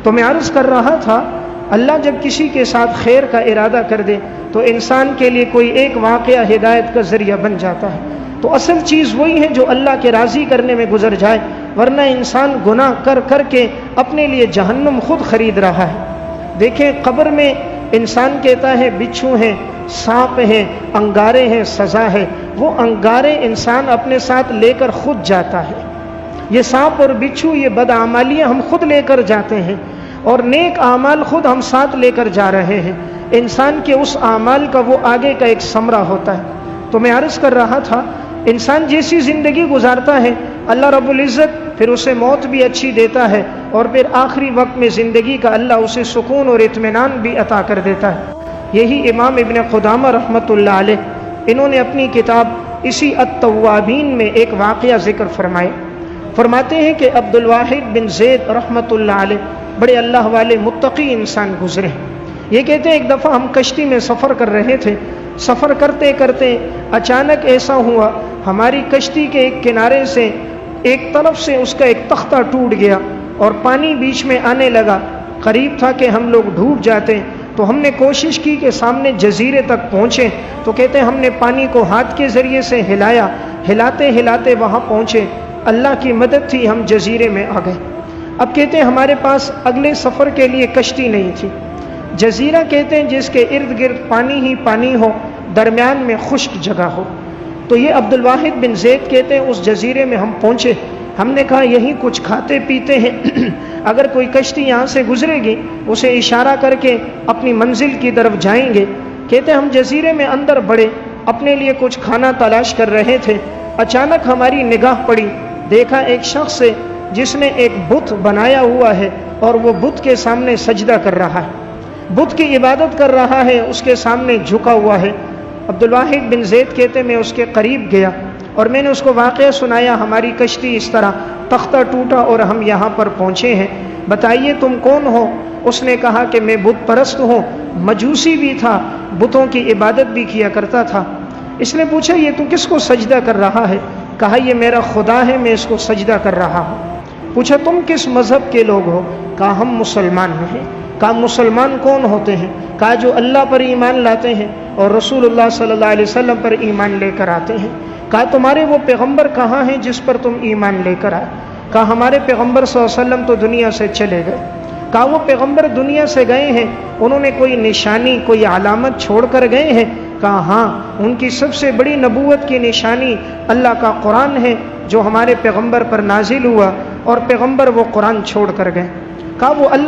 تو میں عرض کر رہا تھا، اللہ جب کسی کے ساتھ خیر کا ارادہ کر دے تو انسان کے لیے کوئی ایک واقعہ ہدایت کا ذریعہ بن جاتا ہے۔ تو اصل چیز وہی ہے جو اللہ کے راضی کرنے میں گزر جائے، ورنہ انسان گناہ کر کر کے اپنے لیے جہنم خود خرید رہا ہے۔ دیکھیں قبر میں انسان کہتا ہے بچھو ہیں، سانپ ہیں، انگارے ہیں، سزا ہے۔ وہ انگارے انسان اپنے ساتھ لے کر خود جاتا ہے، یہ سانپ اور بچھو، یہ بدعمالیاں ہم خود لے کر جاتے ہیں، اور نیک اعمال خود ہم ساتھ لے کر جا رہے ہیں۔ انسان کے اس اعمال کا وہ آگے کا ایک ثمرہ ہوتا ہے۔ تو میں عرض کر رہا تھا، انسان جیسی زندگی گزارتا ہے اللہ رب العزت پھر اسے موت بھی اچھی دیتا ہے، اور پھر آخری وقت میں زندگی کا اللہ اسے سکون اور اطمینان بھی عطا کر دیتا ہے۔ یہی امام ابن قدامہ رحمۃ اللہ علیہ، انہوں نے اپنی کتاب اسی التوابین میں ایک واقعہ ذکر فرماتے ہیں کہ عبد الواحد بن زید رحمۃ اللہ علیہ بڑے اللہ والے متقی انسان گزرے ہیں۔ یہ کہتے ہیں ایک دفعہ ہم کشتی میں سفر کر رہے تھے، سفر کرتے کرتے اچانک ایسا ہوا ہماری کشتی کے ایک کنارے سے ایک طرف سے اس کا ایک تختہ ٹوٹ گیا اور پانی بیچ میں آنے لگا، قریب تھا کہ ہم لوگ ڈوب جاتے۔ تو ہم نے کوشش کی کہ سامنے جزیرے تک پہنچیں، تو کہتے ہیں ہم نے پانی کو ہاتھ کے ذریعے سے ہلایا، ہلاتے ہلاتے وہاں پہنچے، اللہ کی مدد تھی، ہم جزیرے میں آ گئے۔ اب کہتے ہیں ہمارے پاس اگلے سفر کے لیے کشتی نہیں تھی۔ جزیرہ کہتے ہیں جس کے ارد گرد پانی ہی پانی ہو، درمیان میں خشک جگہ ہو۔ تو یہ عبد الواحد بن زید کہتے ہیں اس جزیرے میں ہم پہنچے، ہم نے کہا یہیں کچھ کھاتے پیتے ہیں، اگر کوئی کشتی یہاں سے گزرے گی اسے اشارہ کر کے اپنی منزل کی طرف جائیں گے۔ کہتے ہیں ہم جزیرے میں اندر بڑھے، اپنے لیے کچھ کھانا تلاش کر رہے تھے، اچانک ہماری نگاہ پڑی، دیکھا ایک شخص سے جس نے ایک بت بنایا ہوا ہے اور وہ بت کے سامنے سجدہ کر رہا ہے، بت کی عبادت کر رہا ہے، اس کے سامنے جھکا ہوا ہے۔ عبد الواحد بن زید کہتے میں اس کے قریب گیا اور میں نے اس کو واقعہ سنایا، ہماری کشتی اس طرح تختہ ٹوٹا اور ہم یہاں پر پہنچے ہیں، بتائیے تم کون ہو؟ اس نے کہا کہ میں بت پرست ہوں، مجوسی بھی تھا، بتوں کی عبادت بھی کیا کرتا تھا۔ اس نے پوچھا یہ تو کس کو سجدہ کر رہا ہے؟ کہا یہ میرا خدا ہے، میں اس کو سجدہ کر رہا ہوں۔ پوچھا تم کس مذہب کے لوگ ہو؟ کہا ہم مسلمان ہیں۔ کہا مسلمان کون ہوتے ہیں؟ کہا جو اللہ پر ایمان لاتے ہیں اور رسول اللہ صلی اللہ علیہ وسلم پر ایمان لے کر آتے ہیں۔ کہا تمہارے وہ پیغمبر کہاں ہیں جس پر تم ایمان لے کر آئے؟ کہا ہمارے پیغمبر صلی اللہ علیہ وسلم تو دنیا سے چلے گئے۔ کہا وہ پیغمبر دنیا سے گئے ہیں، انہوں نے کوئی نشانی کوئی علامت چھوڑ کر گئے ہیں؟ کہا ہاں، ان کی سب سے بڑی نبوت کی نشانی اللہ کا قرآن ہے جو ہمارے پیغمبر پر نازل ہوا، اور پیغمبر وہ قرآن چھوڑ کر گئے۔ کہا وہ اللہ